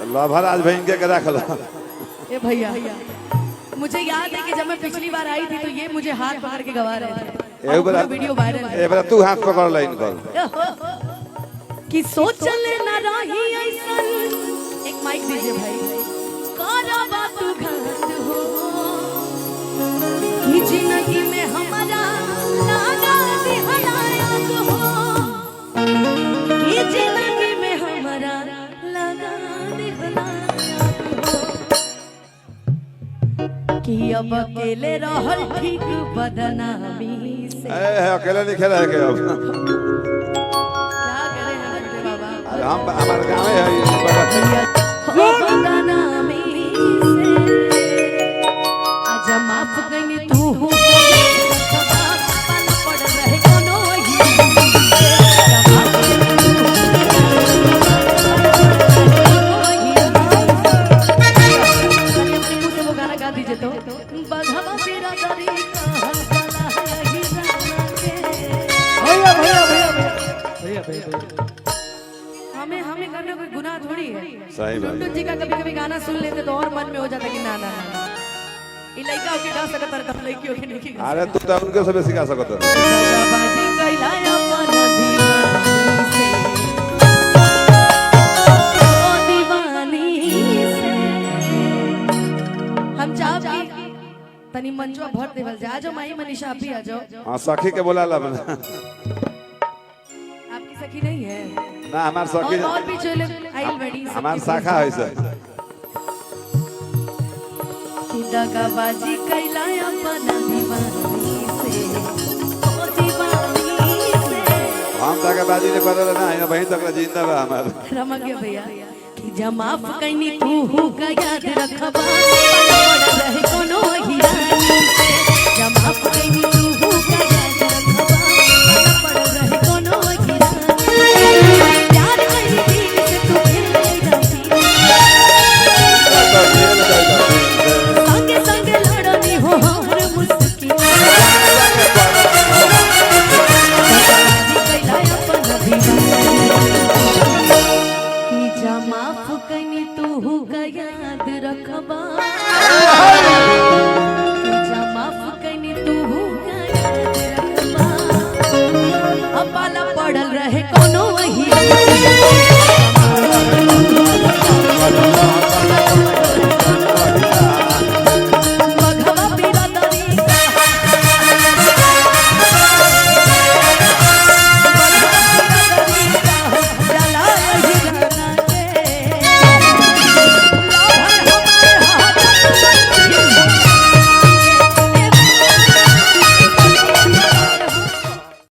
Lover आज भाई इनके रख लो। ए भैया मुझे याद है कि जब मैं पिछली बार आई थी तो ये मुझे हाथ पकड़ के गवा रहे थे। वीडियो वायरल है। ए बरा तू हाथ पकड़ ले इनको कि सोचल ना रही ऐसन। एक माइक दीजिए भाई। करबा तू घात हो कि जिंदगी में हमारा लागा दिहलायक हो कि जिंदगी में हमारा लागा दिहलायक हो कि अब अकेले रहल ठीक बदनामी से। अकेले नहीं खेला है क्या अब? क्या करे हम छोटे बाबा? हम हमारे गाँव है बदनामी से आज माफ कइनी तू हो पड़ रहे कोनो ही वो गाना गा दीजिए तो बघवा तेरा तरीका हमें हमें करने कोई गुनाह थोड़ी है। सही बात। टुनटुन जी का कभी कभी गाना सुन लेते तो और मन में हो जाता कि ना ना ना ये लड़का होके गा सकता है तब लड़की होके नहीं गा। अरे तू तो उनके से सिखा सकता है। बाजी कैलाया पाना दीवानी से हम चाह कि तनी मंचवा भर देवल जा। जो माई मनीषा आप भी आ जाओ। हां सखी के बोला ला बना। आपकी सखी नहीं है ना हमार सखी और भी जो लोग आइल बड़ी हमार शाखा है सर। कि दगाबाजी कैलाया पाना दीवानी से ओ दीवानी से हम दगाबाजी ने करल ना है बहन तक जिंदा बा हमार। रमक गया भैया कि जब माफ कइनी तू हो का याद रखबा पड़ रहे कोनो हिरानी से। जब माफ कइनी तू हो का याद रखबा पड़ रहे कोनो हिरानी प्यार कइनी दिल से तू खेल जाती संगे संगे लड़नी हो हर मुस्की कैलाया पाना कि जा माफ कइनी तू हो का याद रखबा कि जा माफ